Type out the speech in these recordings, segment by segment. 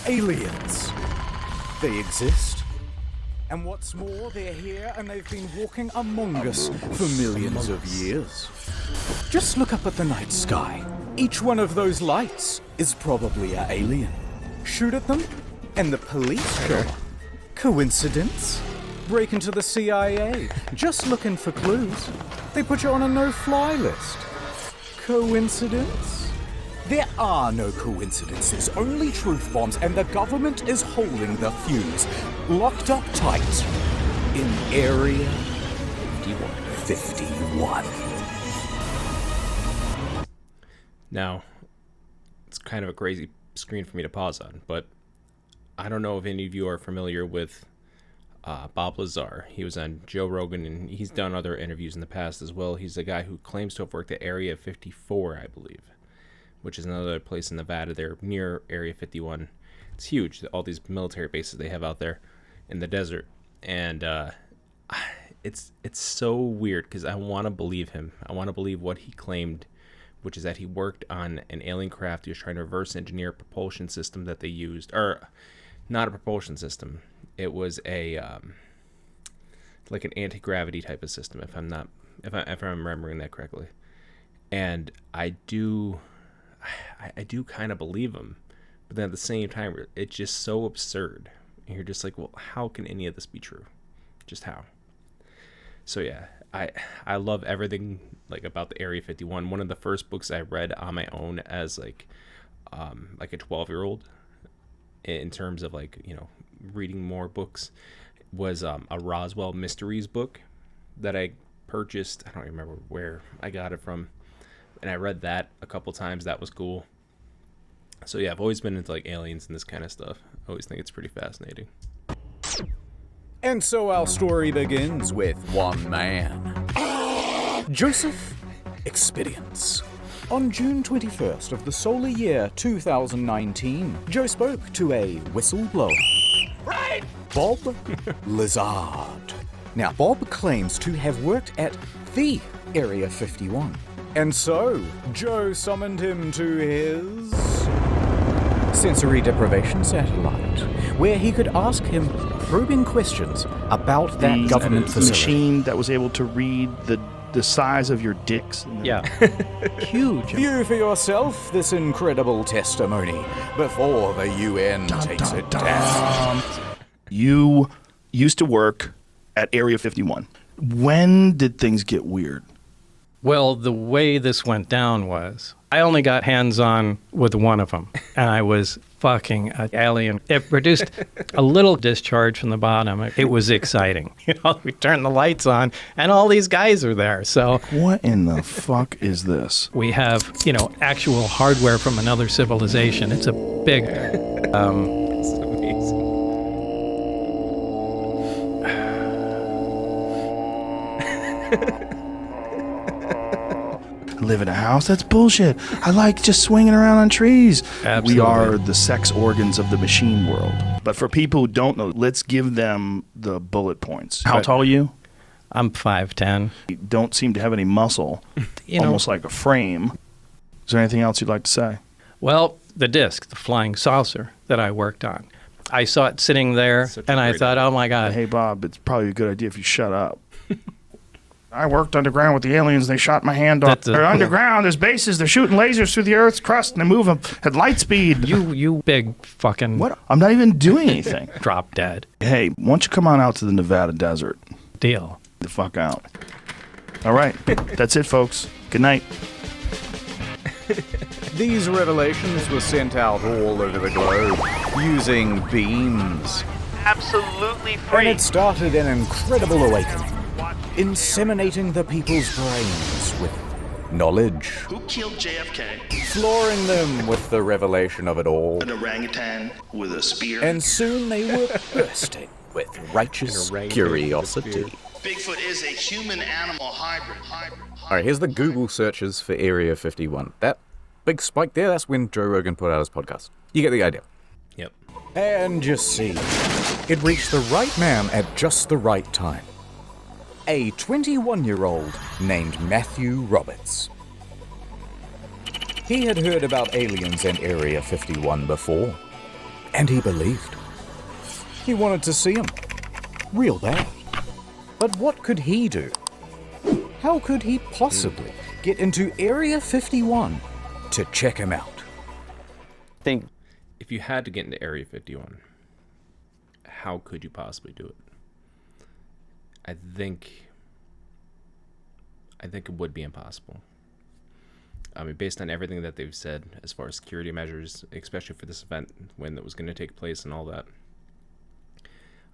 aliens. They exist. And what's more, they're here and they've been walking among us for millions of years. Just look up at the night sky. Each one of those lights is probably an alien. Shoot at them, and the police show up. Coincidence? Break into the CIA, just looking for clues. They put you on a no-fly list. Coincidence? There are no coincidences, only truth bombs, and the government is holding the fuse, locked up tight in Area 51. Now, it's kind of a crazy screen for me to pause on, but I don't know if any of you are familiar with Bob Lazar. He was on Joe Rogan, and he's done other interviews in the past as well. He's a guy who claims to have worked at Area 54, I believe, which is another place in Nevada. They're near Area 51. It's huge, all these military bases they have out there in the desert. And it's so weird because I want to believe him. I want to believe what he claimed, which is that he worked on an alien craft. He was trying to reverse engineer a propulsion system that they used. Or, not a propulsion system. It was a like an anti-gravity type of system, if I'm remembering that correctly. And I do kind of believe him, but then at the same time, it's just so absurd. And you're just like, well, how can any of this be true? Just how? So yeah, I love everything like about the Area 51. One of the first books I read on my own as like a 12-year-old, in terms of like, you know, reading more books, was a Roswell Mysteries book that I purchased. I don't remember where I got it from, and I read that a couple times. That was cool. So yeah, I've always been into like aliens and this kind of stuff. I always think it's pretty fascinating. And so our story begins with one man, Joseph Expedience. On June 21st of the solar year 2019, Joe spoke to a whistleblower, right? Bob Lazard. Now, Bob claims to have worked at the Area 51. And so, Joe summoned him to his sensory deprivation satellite, where he could ask him probing questions about that government facility. Machine that was able to read the size of your dicks. Yeah. Huge. View for yourself this incredible testimony before the UN takes it down. You used to work at Area 51. When did things get weird? Well, the way this went down was I only got hands-on with one of them, and I was fucking an alien. It produced a little discharge from the bottom. It was exciting. You know, we turned the lights on, and all these guys are there. So what in the fuck is this? We have, you know, actual hardware from another civilization. It's a big... It's amazing. Live in a house? That's bullshit. I like just swinging around on trees. Absolutely. We are the sex organs of the machine world. But for people who don't know, let's give them the bullet points. How tall are you? I'm 5'10". You don't seem to have any muscle. Almost like a frame. Is there anything else you'd like to say? Well, the disc, the flying saucer that I worked on. I saw it sitting there, and I thought, oh my God. Hey, Bob, it's probably a good idea if you shut up. I worked underground with the aliens. They shot my hand off. They're underground. There's bases. They're shooting lasers through the Earth's crust, and they move them at light speed. You big fucking... What? I'm not even doing anything. Drop dead. Hey, why don't you come on out to the Nevada desert? Deal. The fuck out. All right. That's it, folks. Good night. These revelations were sent out all over the globe using beams. Absolutely free. And it started an incredible awakening, inseminating the people's brains with knowledge. Who killed JFK? Flooring them with the revelation of it all. An orangutan with a spear. And soon they were bursting with righteous curiosity. Bigfoot is a human-animal hybrid. Alright, here's the Google searches for Area 51. That big spike there, that's when Joe Rogan put out his podcast. You get the idea. Yep. And you see, it reached the right man at just the right time. A 21-year-old named Matthew Roberts. He had heard about aliens in Area 51 before. And he believed. He wanted to see him. Real bad. But what could he do? How could he possibly get into Area 51 to check him out? Think If you had to get into Area 51, how could you possibly do it? I think it would be impossible. I mean, based on everything that they've said as far as security measures, especially for this event, when it was going to take place and all that,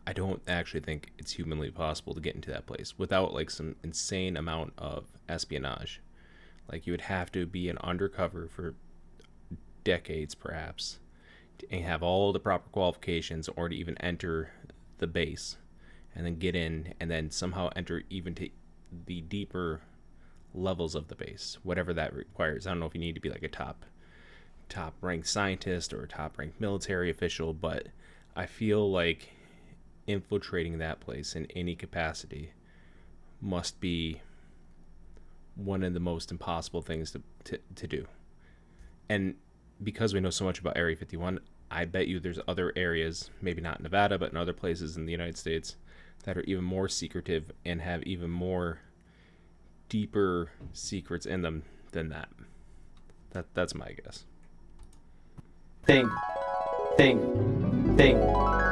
I don't actually think it's humanly possible to get into that place without like some insane amount of espionage. Like, you would have to be an undercover for decades, perhaps, and have all the proper qualifications or to even enter the base, and then get in, and then somehow enter even to the deeper levels of the base, whatever that requires. I don't know if you need to be like a top ranked scientist or a top ranked military official, but I feel like infiltrating that place in any capacity must be one of the most impossible things to do. And because we know so much about Area 51, I bet you there's other areas, maybe not Nevada, but in other places in the United States, that are even more secretive and have even more deeper secrets in them than that. That's my guess. think.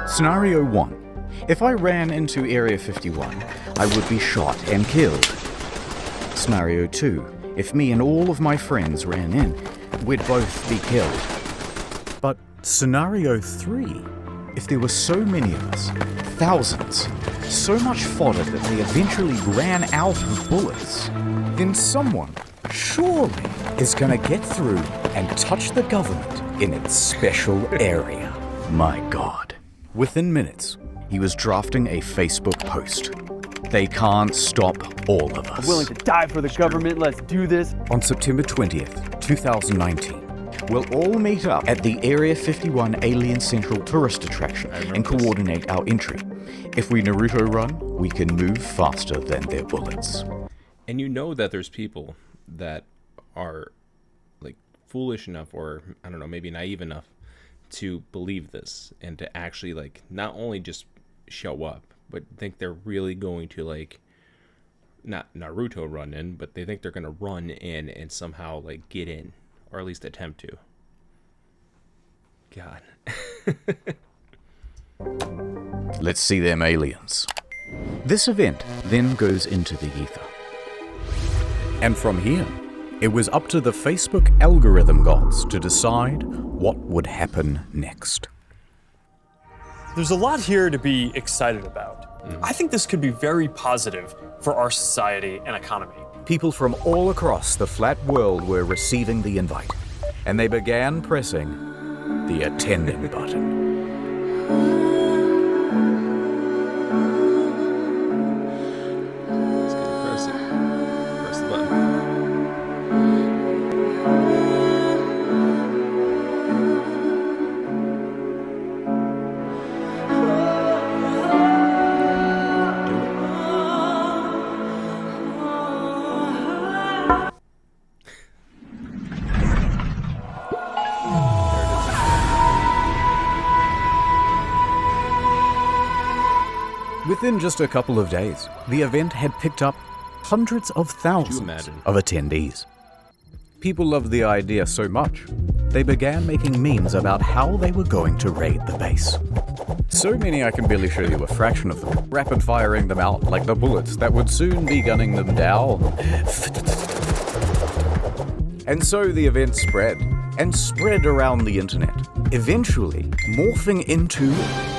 Scenario 1. If I ran into Area 51, I would be shot and killed. Scenario 2. If me and all of my friends ran in, we'd both be killed. But Scenario 3. If there were so many of us, thousands, so much fodder that they eventually ran out of bullets, then someone, surely, is gonna get through and touch the government in its special area. My God. Within minutes, he was drafting a Facebook post. They can't stop all of us. I'm willing to die for the government, let's do this. On September 20th, 2019, we'll all meet up at the Area 51 Alien Central tourist attraction and coordinate our entry. If we Naruto run, we can move faster than their bullets. And you know that there's people that are like foolish enough, or I don't know, maybe naive enough to believe this and to actually like not only just show up, but think they're really going to like not Naruto run in, but they think they're going to run in and somehow like get in, or at least attempt to. God. Let's see them aliens. This event then goes into the ether. And from here, it was up to the Facebook algorithm gods to decide what would happen next. There's a lot here to be excited about. I think this could be very positive for our society and economy. People from all across the flat world were receiving the invite, and they began pressing the attending button. Just gonna press it. Press the button. Within just a couple of days, the event had picked up hundreds of thousands of attendees. People loved the idea so much, they began making memes about how they were going to raid the base. So many I can barely show you a fraction of them, rapid firing them out like the bullets that would soon be gunning them down. And so the event spread, and spread around the internet, eventually morphing into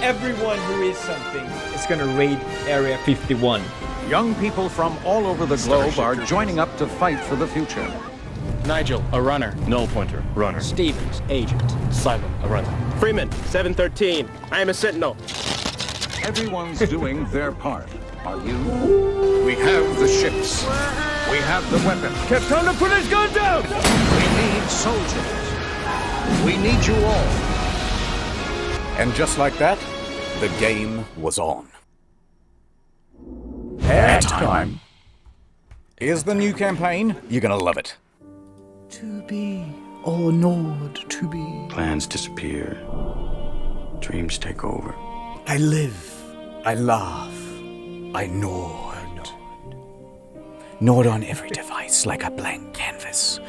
Everyone who is something is gonna raid Area 51. Young people from all over the globe are joining up to fight for the future. Nigel, a runner. Null pointer, runner. Stevens, agent. Simon, a runner. Freeman, 713. I am a sentinel. Everyone's doing their part. Are you? We have the ships. We have the weapons. Time to put his gun down! We need soldiers. We need you all. And just like that, the game was on. Airtime. Here's the new campaign. You're gonna love it. To be or not to be. Plans disappear. dreams take over. I live, I laugh, I nod. Nod on every device like a blank canvas.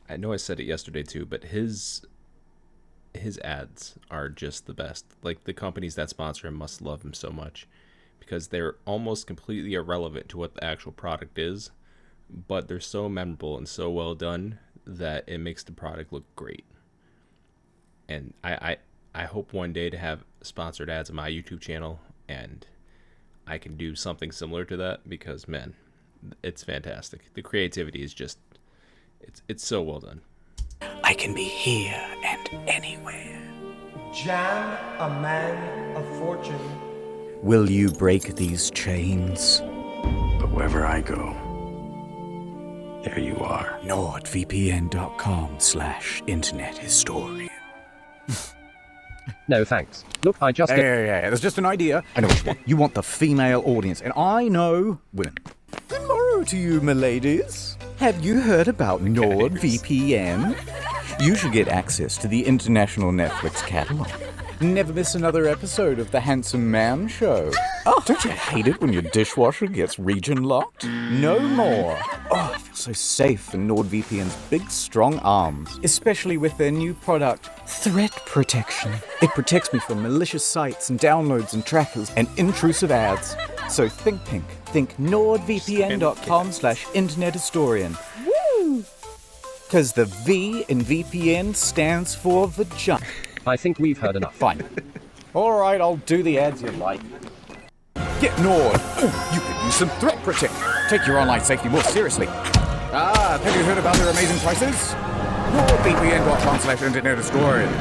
I know I said it yesterday too, but his ads are just the best. Like, the companies that sponsor him must love him so much, because they're almost completely irrelevant to what the actual product is, but they're so memorable and so well done that it makes the product look great. And I hope one day to have sponsored ads on my YouTube channel, and I can do something similar to that, because, man, it's fantastic. The creativity is just, it's so well done. I can be here and anywhere. Jan, a man of fortune. Will you break these chains? But wherever I go, there you are. NordVPN.com/internet historian. No, thanks. Look, I just... Yeah. There's just an idea. I know what you want. You want the female audience, and I know women. Hello to you, my ladies. Have you heard about NordVPN? You should get access to the international Netflix catalog. Never miss another episode of The Handsome Man Show. Oh, don't you hate it when your dishwasher gets region locked? No more. Oh, I feel so safe in NordVPN's big, strong arms, especially with their new product, Threat Protection. It protects me from malicious sites and downloads and trackers and intrusive ads. So think pink. Think NordVPN.com/internet historian. Woo! Because the V in VPN stands for vagina. I think we've heard enough. Fine. All right, I'll do the ads you like. Get Nord. You could use some threat protection. Take your online safety more seriously. Have you heard about their amazing prices? NordVPN.com/internet historian.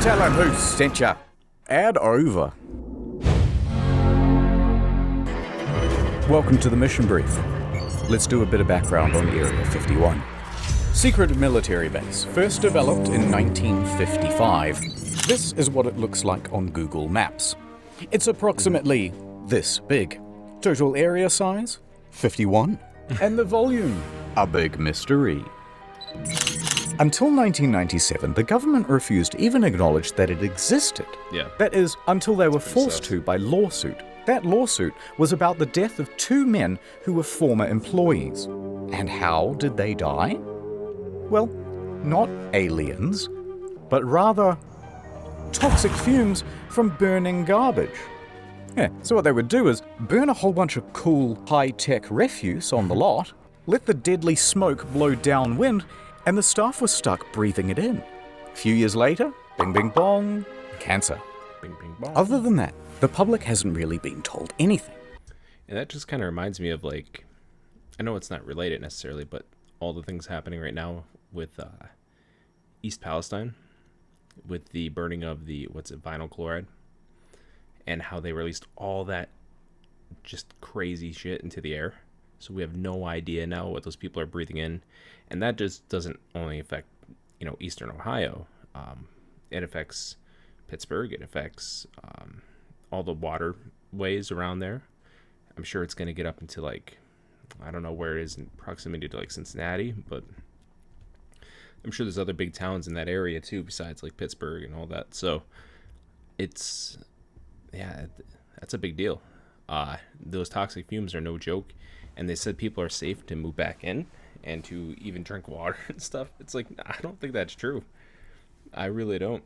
Tell them who sent ya. Ad over. Welcome to the mission brief. Let's do a bit of background on Area 51. Secret military base, first developed in 1955. This is what it looks like on Google Maps. It's approximately this big. Total area size, 51. And the volume, a big mystery. Until 1997, the government refused to even acknowledge that it existed. Yeah. That is, until they were forced to by lawsuit. That lawsuit was about the death of 2 men who were former employees. And how did they die? Well, not aliens, but rather toxic fumes from burning garbage. Yeah, so what they would do is burn a whole bunch of cool, high-tech refuse on the lot, let the deadly smoke blow downwind, and the staff was stuck breathing it in. A few years later, bing bing bong, cancer. Bing bing bong. Other than that, the public hasn't really been told anything. And that just kind of reminds me of, like, I know it's not related necessarily, but all the things happening right now with East Palestine, with the burning of the, vinyl chloride, and how they released all that just crazy shit into the air. So we have no idea now what those people are breathing in. And that just doesn't only affect, Eastern Ohio. It affects Pittsburgh. It affects all the waterways around there. I'm sure it's going to get up into, like, I don't know where it is in proximity to, like, Cincinnati, but I'm sure there's other big towns in that area too, besides, like, Pittsburgh and all that. So it's, yeah, that's a big deal. Those toxic fumes are no joke, and they said people are safe to move back in and to even drink water and stuff. It's like, I don't think that's true. I really don't.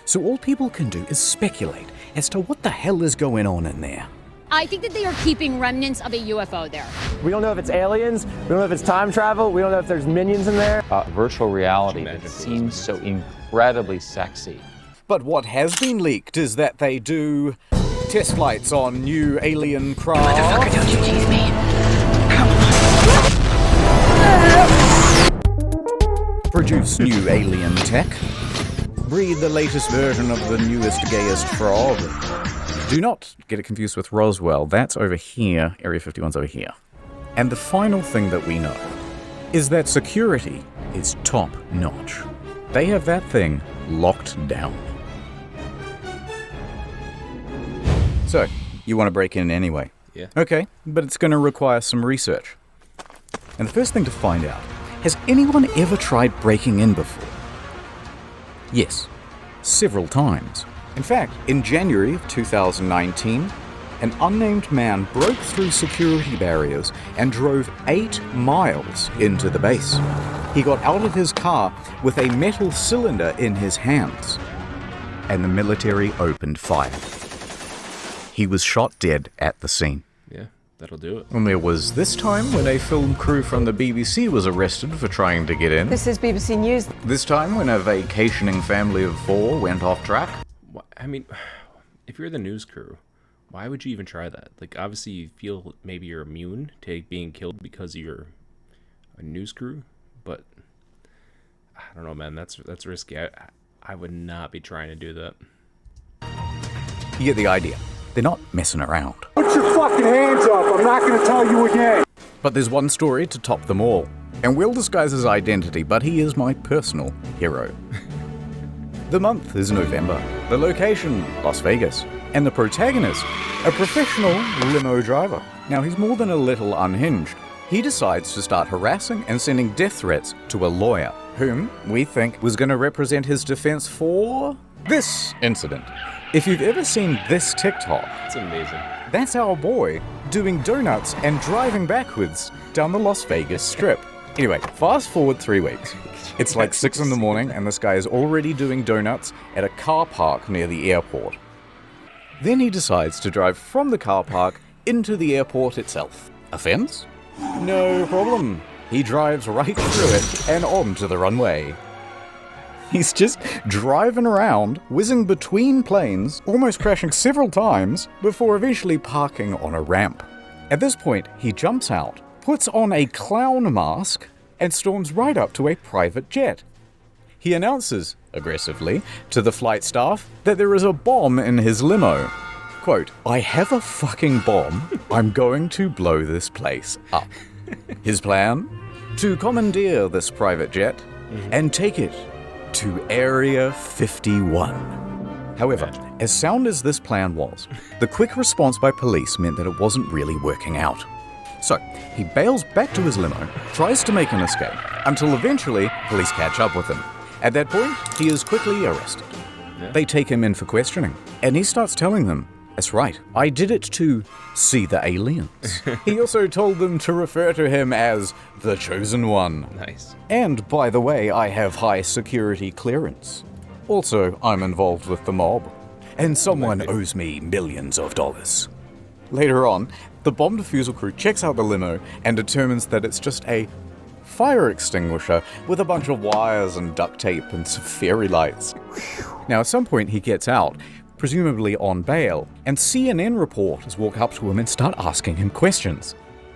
So all people can do is speculate as to what the hell is going on in there. I think that they are keeping remnants of a UFO there. We don't know if it's aliens, we don't know if it's time travel, we don't know if there's minions in there. Virtual reality that seems so incredibly sexy. But what has been leaked is that they do test flights on new alien craft. Motherfucker, don't you tease me. Produce new alien tech. Breed the latest version of the newest, gayest frog. Do not get it confused with Roswell. That's over here. Area 51's over here. And the final thing that we know is that security is top notch. They have that thing locked down. So, you want to break in anyway? Yeah. Okay, but it's going to require some research. And the first thing to find out, has anyone ever tried breaking in before? Yes, several times. In fact, in January of 2019, an unnamed man broke through security barriers and drove 8 miles into the base. He got out of his car with a metal cylinder in his hands, and the military opened fire. He was shot dead at the scene. Yeah, that'll do it. And there was this time when a film crew from the BBC was arrested for trying to get in. This is BBC News. This time when a vacationing family of 4 went off track. I mean, if you're the news crew, why would you even try that? Like, obviously you feel maybe you're immune to being killed because you're a news crew, but I don't know, man. That's risky. I would not be trying to do that. You get the idea. They're not messing around. Put your fucking hands up. I'm not going to tell you again. But there's one story to top them all. And Will disguise his identity, but he is my personal hero. The month is November. The location, Las Vegas. And the protagonist, a professional limo driver. Now, he's more than a little unhinged. He decides to start harassing and sending death threats to a lawyer, whom we think was going to represent his defense for this incident. If you've ever seen this TikTok, it's amazing. That's our boy doing donuts and driving backwards down the Las Vegas Strip. Anyway, fast forward 3 weeks. It's like 6 in the morning and this guy is already doing donuts at a car park near the airport. Then he decides to drive from the car park into the airport itself. Offense? No problem. He drives right through it and onto the runway. He's just driving around, whizzing between planes, almost crashing several times, before eventually parking on a ramp. At this point, he jumps out, puts on a clown mask, and storms right up to a private jet. He announces, aggressively, to the flight staff that there is a bomb in his limo. Quote, "I have a fucking bomb. I'm going to blow this place up." His plan? To commandeer this private jet and take it to Area 51. However, as sound as this plan was, the quick response by police meant that it wasn't really working out. So, he bails back to his limo, tries to make an escape, until eventually police catch up with him. At that point, he is quickly arrested. Yeah. They take him in for questioning, and he starts telling them, "That's right, I did it to see the aliens." He also told them to refer to him as the Chosen One. Nice. And by the way, I have high security clearance. Also, I'm involved with the mob, and someone owes me millions of dollars. Later on, the bomb defusal crew checks out the limo and determines that it's just a fire extinguisher with a bunch of wires and duct tape and some fairy lights. Now, at some point, he gets out, presumably on bail, and CNN reporters walk up to him and start asking him questions.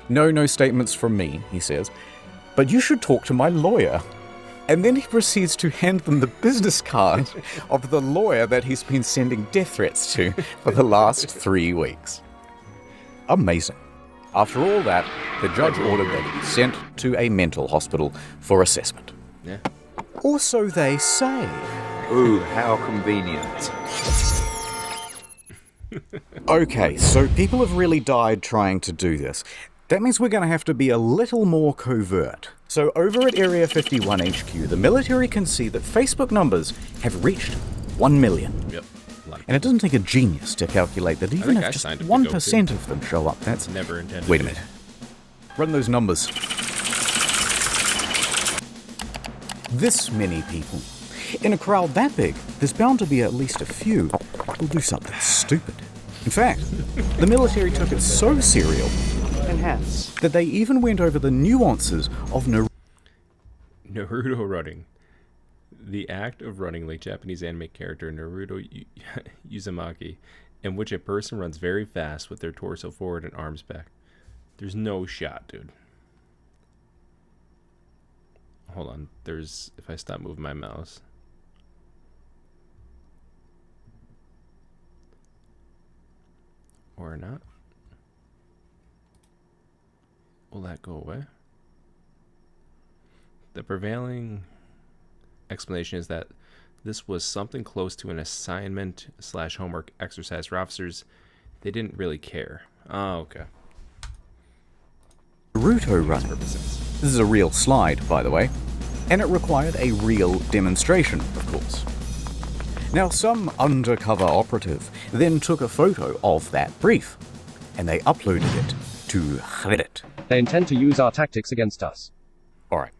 No statements from me, he says, but you should talk to my lawyer. And then he proceeds to hand them the business card of the lawyer that he's been sending death threats to for the last 3 weeks. Amazing. After all that, the judge ordered that he be sent to a mental hospital for assessment. Yeah. Or so they say. Ooh, how convenient. Okay, so people have really died trying to do this. That means we're going to have to be a little more covert. So over at Area 51 HQ, the military can see that Facebook numbers have reached 1 million. Yep. And it doesn't take a genius to calculate that even if just 1% of them show up, that's... Never intended. Wait a minute. Run those numbers. This many people. In a crowd that big, there's bound to be at least a few who'll do something stupid. In fact, the military took it so serial that they even went over the nuances of Naruto running. The act of running like Japanese anime character Naruto Uzumaki, in which a person runs very fast with their torso forward and arms back. There's no shot, dude. Hold on. There's... If I stop moving my mouse... Or not. Will that go away? The prevailing explanation is that this was something close to an assignment / homework exercise for officers. They didn't really care. Oh, okay. Naruto running. This is a real slide, by the way, and it required a real demonstration, of course. Now, some undercover operative then took a photo of that brief, and they uploaded it to Reddit. They intend to use our tactics against us. Alright,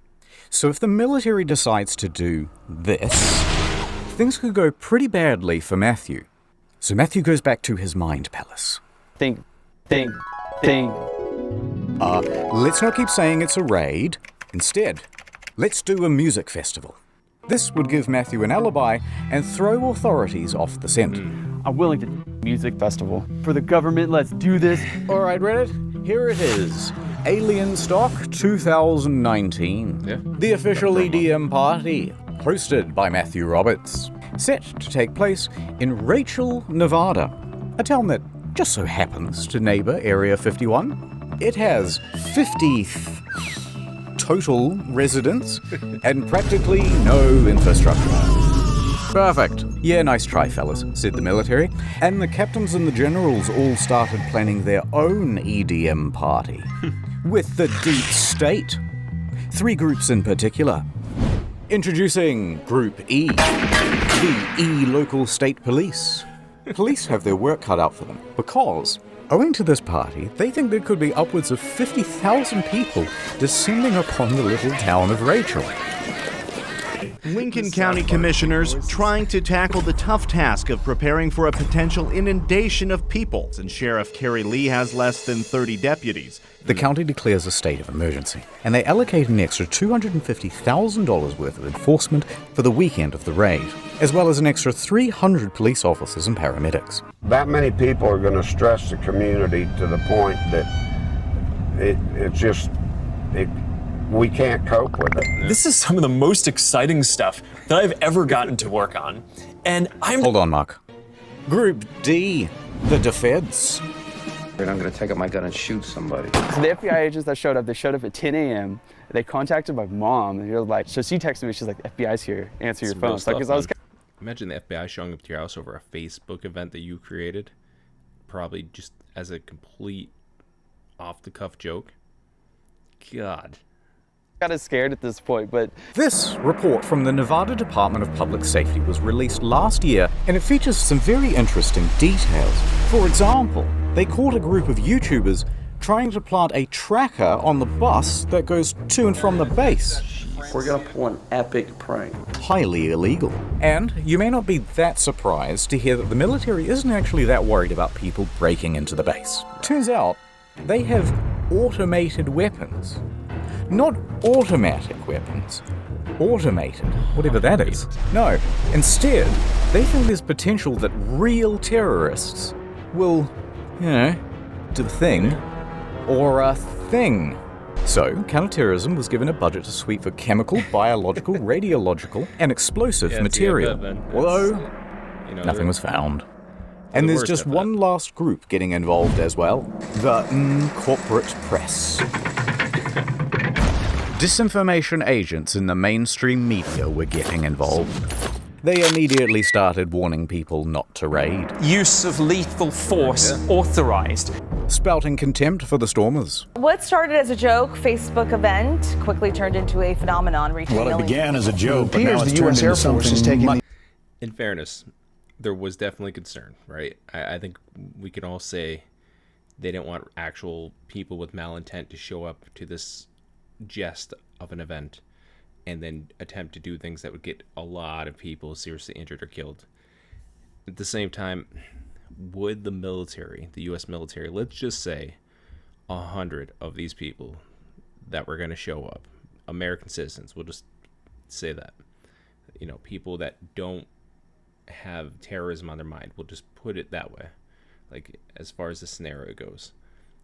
so if the military decides to do this, things could go pretty badly for Matthew. So Matthew goes back to his mind palace. Think. Let's not keep saying it's a raid. Instead, let's do a music festival. This would give Matthew an alibi and throw authorities off the scent. I'm willing to music festival. For the government, let's do this. Alright, Reddit, here it is. Alien Stock 2019. Yeah. The official EDM party, hosted by Matthew Roberts. Set to take place in Rachel, Nevada, a town that just so happens to neighbor Area 51. It has 50 total residents and practically no infrastructure. Perfect. Yeah, nice try, fellas, said the military. And the captains and the generals all started planning their own EDM party. With the deep state. 3 groups in particular. Introducing Group E, the E local state police. Police have their work cut out for them because, owing to this party, they think there could be upwards of 50,000 people descending upon the little town of Rachel. Lincoln County commissioners trying to tackle the tough task of preparing for a potential inundation of people, and Sheriff Kerry Lee has less than 30 deputies. The county declares a state of emergency, and they allocate an extra $250,000 worth of enforcement for the weekend of the raid, as well as an extra 300 police officers and paramedics. That many people are going to stress the community to the point that we can't cope with it. This is some of the most exciting stuff that I've ever gotten to work on. And Hold on, Mark. Group D, the defense. I'm going to take out my gun and shoot somebody. So the FBI agents that showed up, they showed up at 10 a.m. They contacted my mom, and you're like, so she texted me, she's like, the FBI's here, answer your phone. So, I was Imagine the FBI showing up to your house over a Facebook event that you created, probably just as a complete off-the-cuff joke. God. Kind of scared at this point, but... This report from the Nevada Department of Public Safety was released last year, and it features some very interesting details. For example, they caught a group of YouTubers trying to plant a tracker on the bus that goes to and from the base. We're gonna pull an epic prank. Highly illegal. And you may not be that surprised to hear that the military isn't actually that worried about people breaking into the base. Turns out, they have automated weapons. Not automatic weapons. Automated, whatever that is. No, instead, they think there's potential that real terrorists will, do the thing, or a thing. So, counterterrorism was given a budget to sweep for chemical, biological, radiological, and explosive material. Although, nothing was found. And there's just one last group getting involved as well. The corporate press. Disinformation agents in the mainstream media were getting involved. They immediately started warning people not to raid. Use of lethal force authorized. Spouting contempt for the stormers. What started as a joke Facebook event quickly turned into a phenomenon. Well, it began as a joke, but now it's turned into something. In fairness, there was definitely concern, right? I think we can all say they didn't want actual people with malintent to show up to this jest of an event and then attempt to do things that would get a lot of people seriously injured or killed. At the same time, would the military, the U.S. military, let's just say 100 of these people that were going to show up, American citizens, we'll just say that, people that don't have terrorism on their mind, we'll just put it that way, like as far as the scenario goes,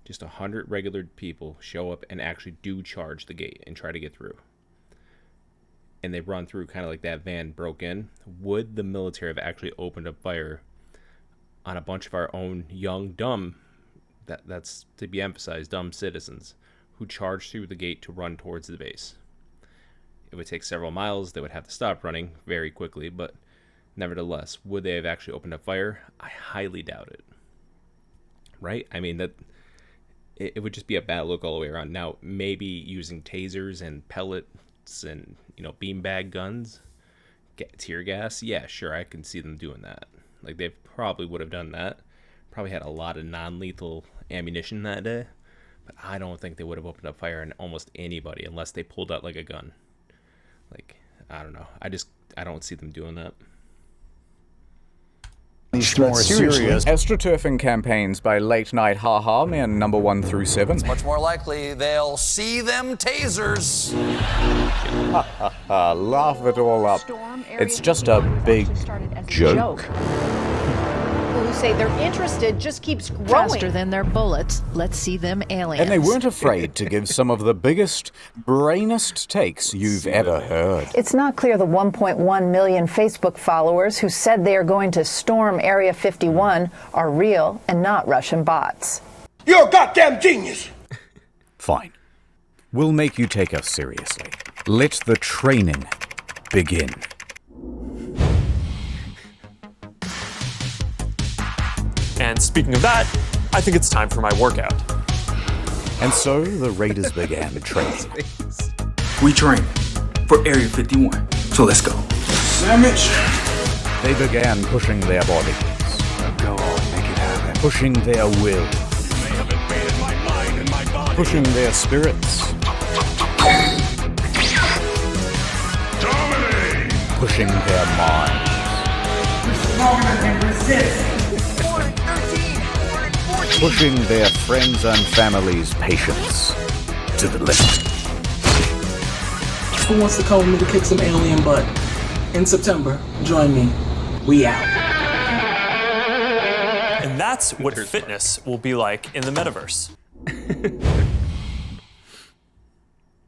just 100 regular people show up and actually do charge the gate and try to get through, and they run through kind of like that van broke in, would the military have actually opened up fire on a bunch of our own young, dumb, that's to be emphasized, dumb citizens who charged through the gate to run towards the base? It would take several miles. They would have to stop running very quickly, but nevertheless, would they have actually opened up fire? I highly doubt it. Right? I mean, that it would just be a bad look all the way around. Now, maybe using tasers and pellets and, beanbag guns tear gas, yeah, sure, I can see them doing that. Like, they probably would have done that. Probably had a lot of non-lethal ammunition that day. But I don't think they would have opened up fire on almost anybody unless they pulled out, like, a gun. Like, I don't know. I don't see them doing that. More serious astroturfing campaigns by Late Night Haha Men number 1 through 7. It's much more likely they'll see them tasers. Laugh it all up. It's just a big joke. Who say they're interested just keeps growing. Faster than their bullets. Let's see them aliens. And they weren't afraid to give some of the biggest, brainest takes you've ever heard. It's not clear the 1.1 million Facebook followers who said they are going to storm Area 51 are real and not Russian bots. You're a goddamn genius! Fine. We'll make you take us seriously. Let the training begin. And speaking of that, I think it's time for my workout. And so the Raiders began training. We train for Area 51, so let's go. Sandwich! They began pushing their bodies. Go on, make it happen. Pushing their will. Pushing their spirits. Dominate! Pushing their minds. Pushing their friends and family's patience to the limit. Who wants to come with me to kick some alien butt? In September, join me. We out. And that's what fitness will be like in the metaverse.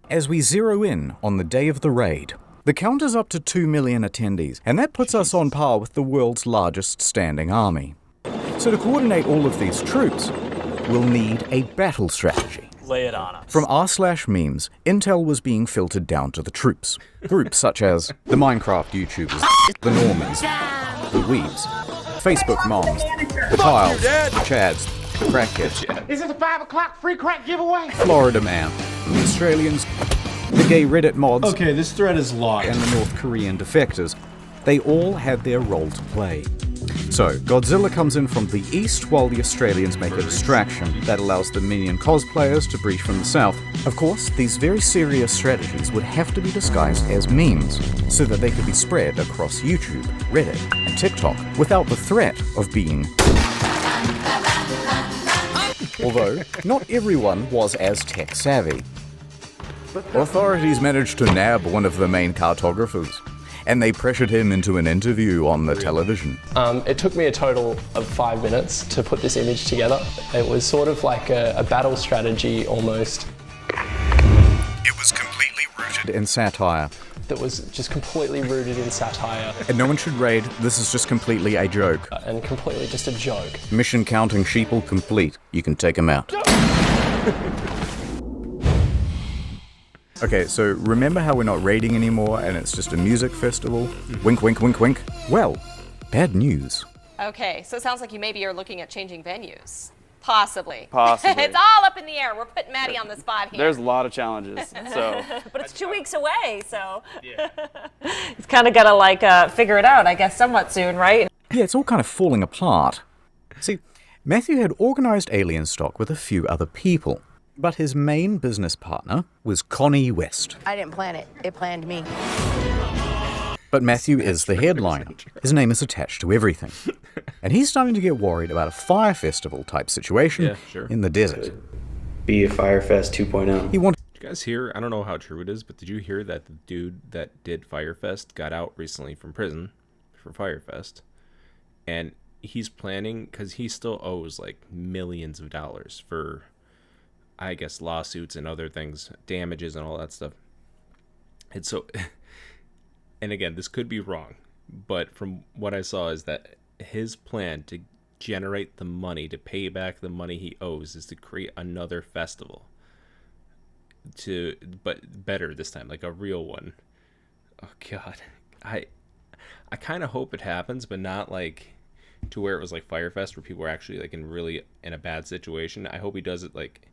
As we zero in on the day of the raid, the count is up to 2 million attendees, and that puts us on par with the world's largest standing army. So to coordinate all of these troops, we'll need a battle strategy. Lay it on us. From r/memes, intel was being filtered down to the troops. Groups such as the Minecraft YouTubers, the Normans, the Weebs, Facebook moms, the Tiles, the Chads, the Crackheads, Is it a 5 o'clock free crack giveaway? Florida Man, the Australians, the gay Reddit mods, okay, this thread is locked, and the North Korean defectors. They all had their role to play. So, Godzilla comes in from the east while the Australians make a distraction that allows the Minion cosplayers to breach from the south. Of course, these very serious strategies would have to be disguised as memes, so that they could be spread across YouTube, Reddit, and TikTok without the threat of being... Although, not everyone was as tech-savvy. Authorities managed to nab one of the main cartographers, and they pressured him into an interview on the television. It took me a total of 5 minutes to put this image together. It was sort of like a battle strategy almost. It was completely rooted in satire. That was just completely rooted in satire. And no one should raid, this is just completely a joke. And completely just a joke. Mission counting sheeple complete. You can take him out. Okay, so remember how we're not raiding anymore and it's just a music festival? Wink, wink, wink, wink. Well, bad news. Okay, so it sounds like you maybe are looking at changing venues. Possibly. Possibly. It's all up in the air. We're putting Maddie on the spot here. There's a lot of challenges, so. But it's 2 weeks away, so. Yeah. It's kind of got to like figure it out, I guess, somewhat soon, right? Yeah, it's all kind of falling apart. See, Matthew had organized Alien Stock with a few other people, but his main business partner was Connie West. I didn't plan it. It planned me. But Matthew is the headliner. His name is attached to everything. And he's starting to get worried about a Fire Festival type situation in the desert. Be a Firefest 2.0. He wanted. Did you guys hear? I don't know how true it is, but did you hear that the dude that did Firefest got out recently from prison for Firefest? And he's planning, because he still owes like millions of dollars for, I guess, lawsuits and other things, damages and all that stuff. And so, and again, this could be wrong, but from what I saw is that his plan to generate the money to pay back the money he owes is to create another festival. But better this time, like a real one. Oh God, I kind of hope it happens, but not like to where it was like Firefest, where people were actually like in a bad situation. I hope he does it like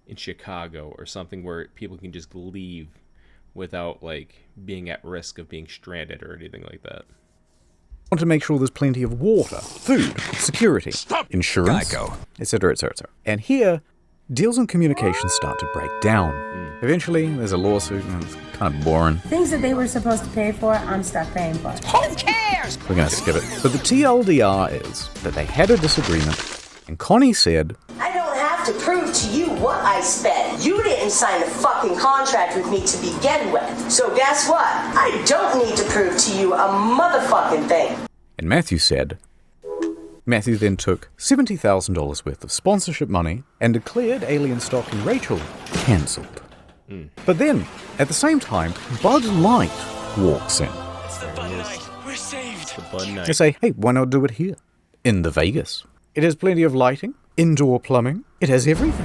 in Chicago or something where people can just leave without like being at risk of being stranded or anything like that. Want to make sure there's plenty of water, food, security, insurance, etc., etc. And here, deals and communications start to break down. Eventually, there's a lawsuit, and it's kind of boring. Things that they were supposed to pay for, I'm stuck paying for. Who cares? We're going to skip it. But the TLDR is that they had a disagreement, and Connie said, I don't have to prove to you what I spent. You didn't sign a fucking contract with me to begin with. So guess what? I don't need to prove to you a motherfucking thing. And Matthew said, Matthew then took $70,000 worth of sponsorship money and declared Alien Stock and Rachel cancelled. But then, at the same time, Bud Light walks in. It's the Bud Light. We're saved. The Bud Light. They say, hey, why not do it here? In the Vegas. It has plenty of lighting, indoor plumbing, it has everything.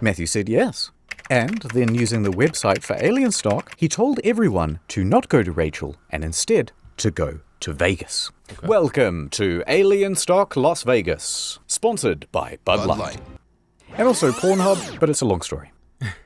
Matthew said yes. And then using the website for Alien Stock, he told everyone to not go to Rachel and instead to go to Vegas. Okay. Welcome to Alien Stock Las Vegas, sponsored by Bud Light. And also Pornhub, but it's a long story.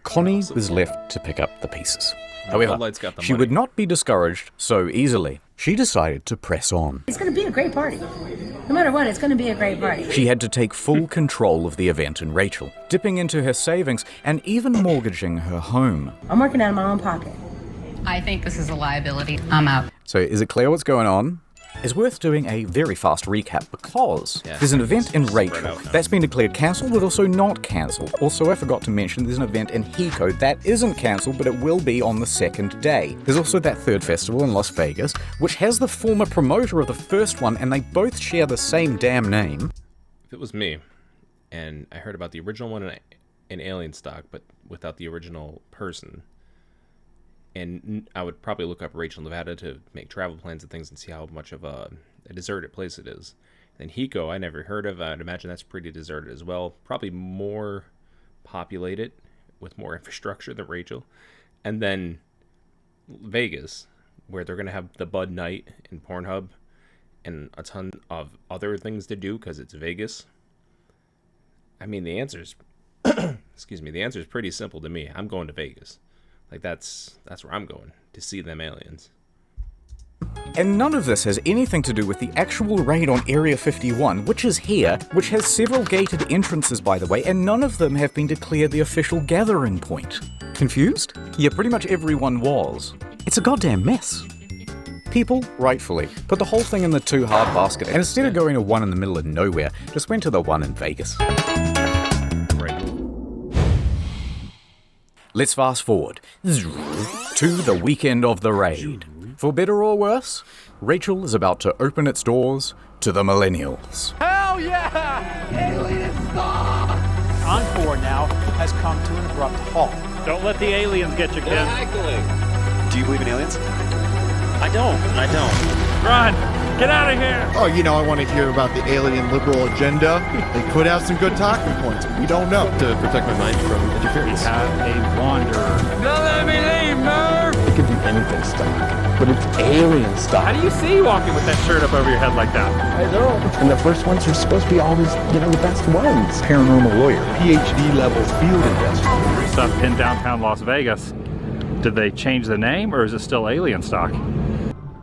Connie was left to pick up the pieces. However, she would not be discouraged so easily. She decided to press on. It's going to be a great party. No matter what, it's going to be a great party. She had to take full control of the event in Rachel, dipping into her savings and even mortgaging her home. I'm working out of my own pocket. I think this is a liability. I'm out. So is it clear what's going on? It's worth doing a very fast recap because there's an event in Rachel that's been declared cancelled but also not cancelled. Also, I forgot to mention there's an event in Hiko that isn't cancelled but it will be on the second day. There's also that third festival in Las Vegas, which has the former promoter of the first one, and they both share the same damn name. If it was me, and I heard about the original one in Alien Stock, but without the original person, and I would probably look up Rachel, Nevada to make travel plans and things and see how much of a deserted place it is. And Hiko, I never heard of. I'd imagine that's pretty deserted as well. Probably more populated with more infrastructure than Rachel. And then Vegas, where they're going to have the Bud Night and Pornhub and a ton of other things to do because it's Vegas. I mean, the answer's excuse me, the answer is pretty simple to me. I'm going to Vegas. Like, that's where I'm going, to see them aliens. And none of this has anything to do with the actual raid on Area 51, which is here, which has several gated entrances, by the way, and none of them have been declared the official gathering point. Confused? Yeah, pretty much everyone was. It's a goddamn mess. People, rightfully, put the whole thing in the too hard basket, and instead of going to one in the middle of nowhere, just went to the one in Vegas. Let's fast forward to the weekend of the raid. For better or worse, Rachel is about to open its doors to the millennials. Hell yeah! Alien Stock! Encore now has come to an abrupt halt. Don't let the aliens get you, kid. Do you believe in aliens? I don't. Run! Get out of here! Oh, I want to hear about the alien liberal agenda. They could have some good talking points. We don't know. To protect my mind from interference. We have a wanderer. Don't let me leave, Merv! It could be anything stock, but it's alien stock. How do you see you walking with that shirt up over your head like that? I know. And the first ones are supposed to be always, the best ones. Paranormal lawyer, PhD level field investigator. Stuff in downtown Las Vegas. Did they change the name, or is it still alien stock?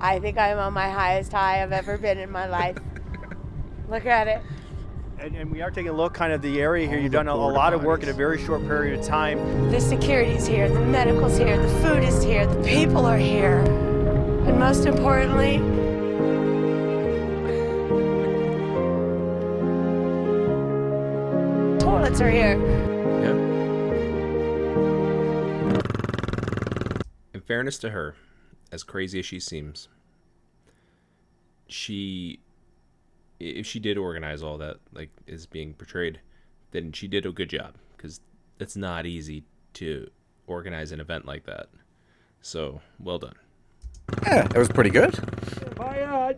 I think I'm on my highest high I've ever been in my life. Look at it. And we are taking a look kind of the area here. You've done a lot of work in a very short period of time. The security's here, the medical's here, the food is here, the people are here. And most importantly, toilets are here. In fairness to her, as crazy as she seems, if she did organize all that, like is being portrayed, then she did a good job, because it's not easy to organize an event like that. So, well done. Yeah, it was pretty good. I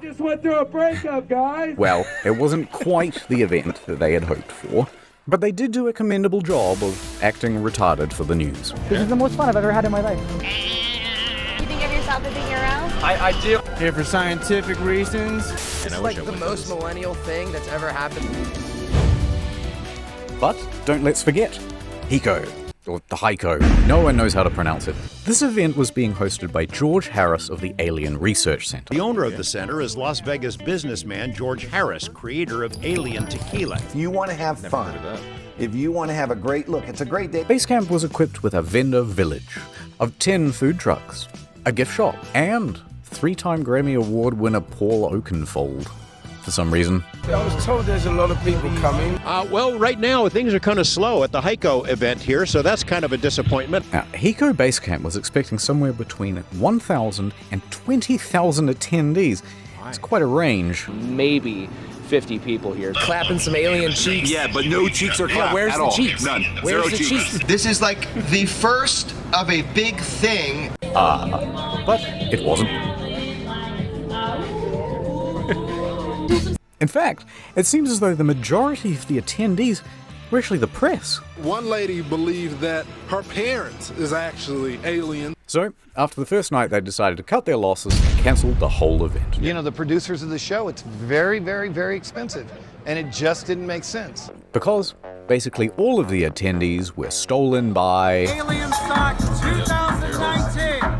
just went through a breakup, guys. Well, it wasn't quite the event that they had hoped for, but they did do a commendable job of acting retarded for the news. This is the most fun I've ever had in my life. You think of yourself as a hero? I do. Here for scientific reasons. It's like the most millennial thing that's ever happened. But don't let's forget Hiko. or the HICO. No one knows how to pronounce it. This event was being hosted by George Harris of the Alien Research Center. The owner of the center is Las Vegas businessman George Harris, creator of Alien Tequila. If you want to have fun, if you want to have a great look, it's a great day. Base camp was equipped with a vendor village of 10 food trucks, a gift shop, and 3-time Grammy Award winner Paul Oakenfold. For some reason. I was told there's a lot of people coming. Well, right now things are kind of slow at the HICO event here, so that's kind of a disappointment. Now, HICO Base Camp was expecting somewhere between 1,000 and 20,000 attendees. It's quite a range. Maybe 50 people here. Clapping some alien cheeks. Yeah, but no cheeks are clapped where's at the all. cheeks? None. Where's Zero the cheeks? This is like the first of a big thing. But it wasn't. In fact, it seems as though the majority of the attendees were actually the press. One lady believed that her parents is actually alien. So, after the first night, they decided to cut their losses and cancelled the whole event. You know, the producers of the show, it's very, very, very expensive, and it just didn't make sense. Because basically all of the attendees were stolen by Alien Stock 2019.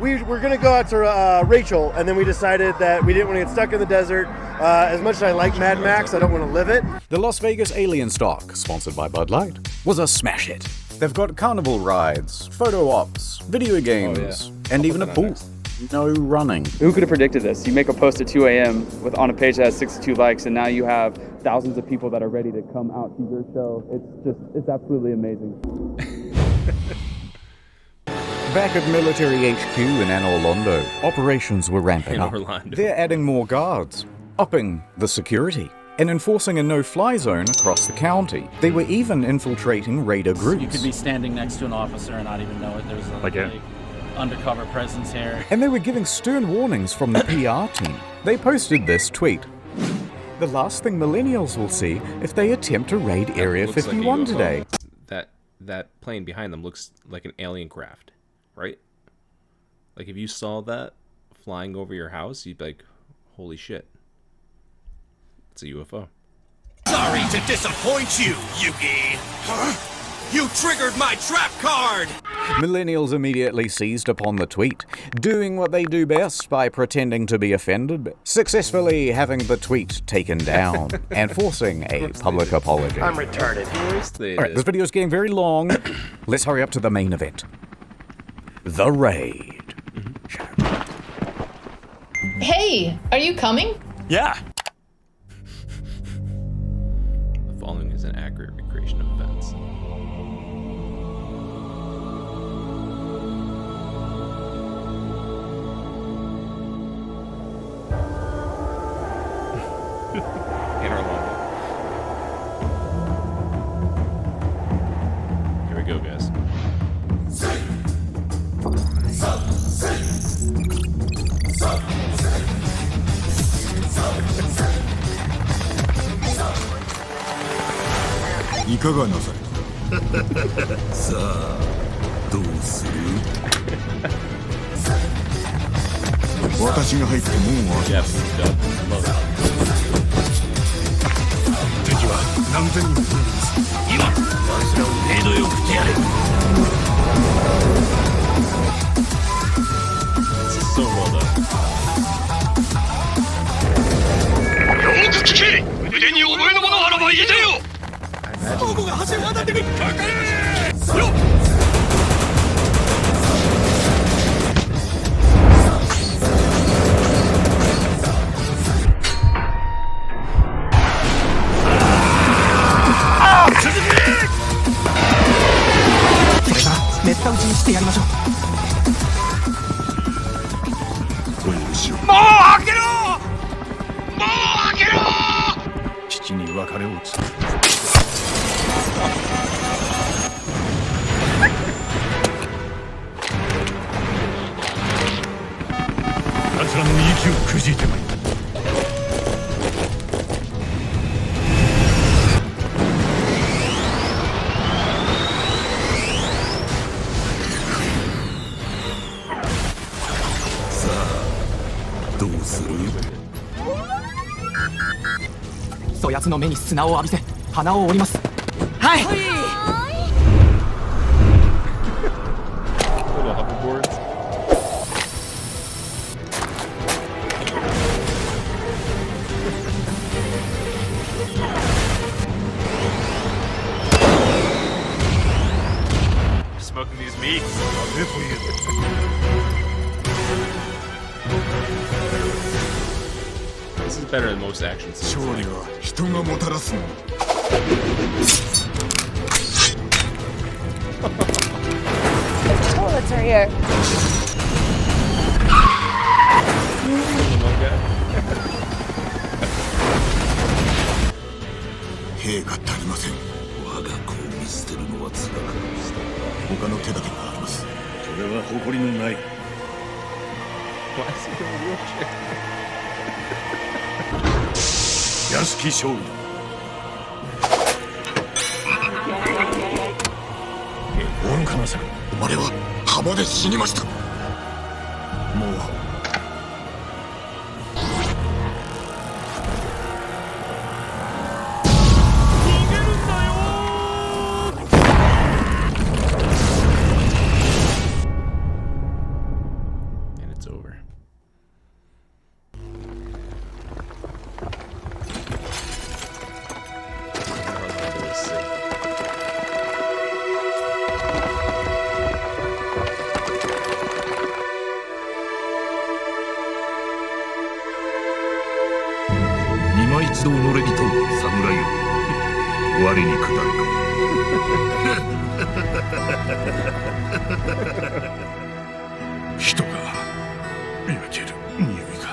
We were going to go out to Rachel, and then we decided that we didn't want to get stuck in the desert. As much as I like Mad Max, I don't want to live it. The Las Vegas Alien Stock, sponsored by Bud Light, was a smash hit. They've got carnival rides, photo ops, video games, and even a pool. No running. Who could have predicted this? You make a post at 2 a.m. on a page that has 62 likes, and now you have thousands of people that are ready to come out to your show. It's absolutely amazing. Back at Military HQ in Anne Orlando, operations were ramping up. They're adding more guards, upping the security, and enforcing a no-fly zone across the county. They were even infiltrating raider groups. You could be standing next to an officer and not even know it. There's a undercover presence here. And they were giving stern warnings from the PR team. They posted this tweet. The last thing millennials will see if they attempt to raid Area 51 today. That plane behind them looks like an alien craft, right? Like if you saw that flying over your house, you'd be like, holy shit. It's a UFO. Sorry to disappoint you, Yugi. Huh? You triggered my trap card! Millennials immediately seized upon the tweet, doing what they do best by pretending to be offended, successfully having the tweet taken down, and forcing a public apology. I'm retarded. Alright, this video's getting very long. Let's hurry up to the main event. The raid. Hey, are you coming? Yeah. The following is an accurate recreation of events. In Orlando. Here we go, guys. This is so well done. Little hoverboards. Smoking these meats. This is better than most action scenes. Toilets are here. Oh my god. 兵が足りません。我が子を見捨てるのは辛く、他の手立てがあります。それは誇りのない。屋敷勝利。愚かなさん、生まれは浜で死にました。もう。今一度己に問う侍よ、我に下るか。人が焼ける匂いが。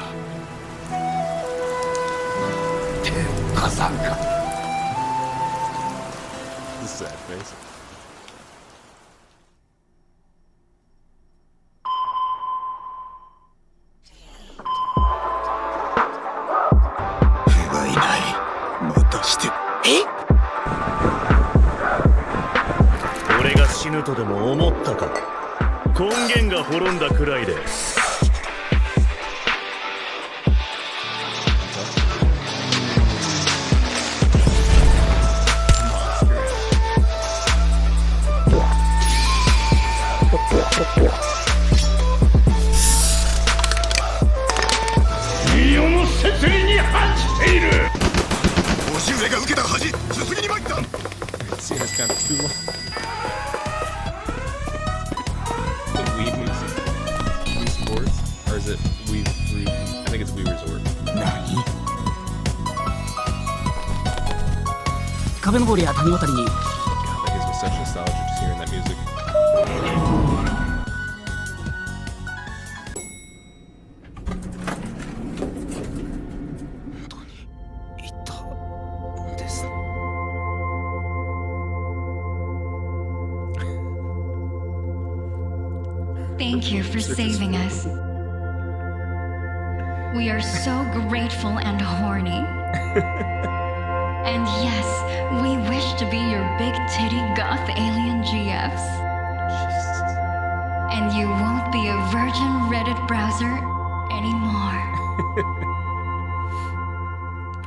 手を貸さんか。This is sad face. 俺が死ぬとでも思ったか。根源が滅んだくらいで。世の摂理に反している。叔父上が受けた恥、すすぎに参った。This is kind of too long. The Wii music. Wii Sports? Or is it Wii? I think it's Wii Resort. 壁登りや谷渡りに。God, that gives me such nostalgia just hearing that music. Thank you for saving us. We are so grateful and horny. And yes, we wish to be your big titty goth alien GFs. And you won't be a virgin Reddit browser anymore.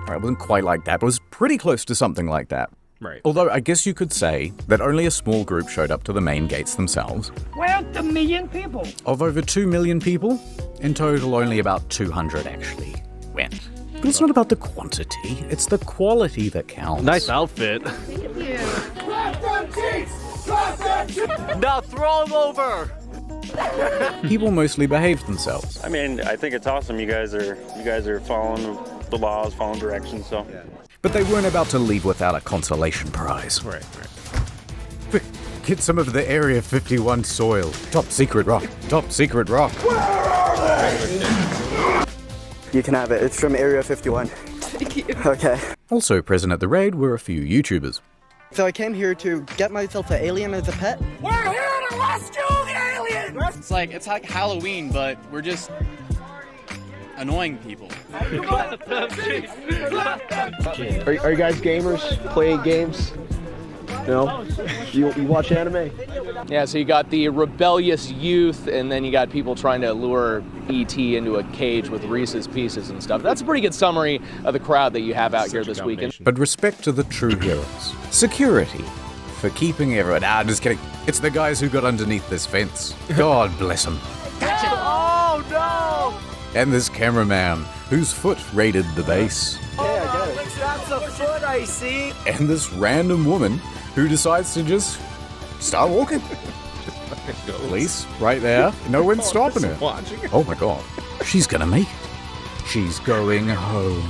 Alright, it wasn't quite like that, but it was pretty close to something like that. Right. Although I guess you could say that only a small group showed up to the main gates themselves. Well, a million people. Of over 2 million people, in total only about 200 actually went. But it's not about the quantity, it's the quality that counts. Nice outfit. Thank you. Slap them cheeks! Slap them cheeks! Now throw them over! People mostly behaved themselves. I mean, I think it's awesome. You guys are following the laws, following directions. So. Yeah. But they weren't about to leave without a consolation prize. Right. Get some of the Area 51 soil. Top secret rock. Top secret rock. Where are they? You can have it. It's from Area 51. Thank you. Okay. Also present at the raid were a few YouTubers. So I came here to get myself an alien as a pet. We're here to rescue the alien! It's like Halloween, but we're just annoying people. Are you guys gamers? Playing games? No? You watch anime? Yeah, so you got the rebellious youth, and then you got people trying to lure E.T. into a cage with Reese's Pieces and stuff. That's a pretty good summary of the crowd that you have out here this weekend. But respect to the true heroes. Security, for keeping everyone. Just kidding. It's the guys who got underneath this fence. God bless them. Oh no! And this cameraman whose foot raided the base. That's a foot I see. And this random woman who decides to just start walking. Police, right there. No one's stopping her. Oh my god. She's gonna make it. She's going home.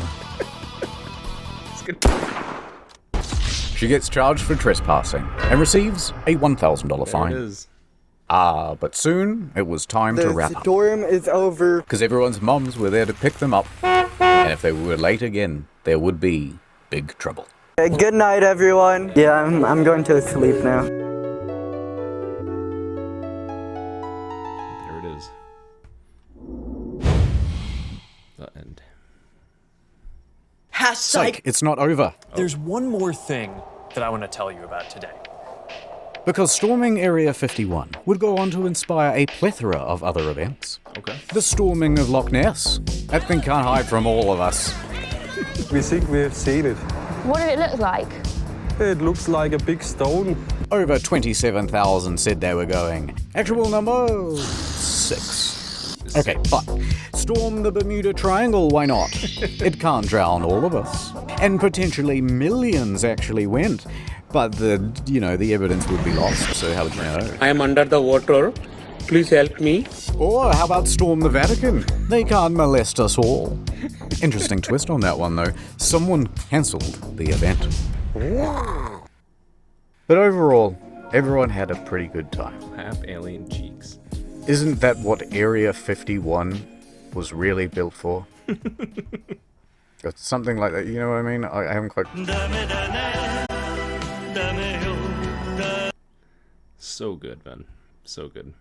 She gets charged for trespassing and receives a $1,000 fine. There it is. But soon it was time to wrap The up. storm is over. Because everyone's mums were there to pick them up. And if they were late again, there would be big trouble. Good night, everyone. Yeah, I'm going to sleep now. There it is. The end. Psych, it's not over. There's one more thing that I want to tell you about today. Because storming Area 51 would go on to inspire a plethora of other events. Okay. The storming of Loch Ness. That thing can't hide from all of us. We think we have seen it. What did it look like? It looks like a big stone. Over 27,000 said they were going. Actual number 6. Okay, but storm the Bermuda Triangle, why not? It can't drown all of us. And potentially millions actually went. But the evidence would be lost, so how would you know? I am under the water. Please help me. Or how about storm the Vatican? They can't molest us all. Interesting twist on that one, though. Someone cancelled the event. But overall, everyone had a pretty good time. Half alien cheeks. Isn't that what Area 51 was really built for? It's something like that, you know what I mean? I haven't quite... So good, man. So good.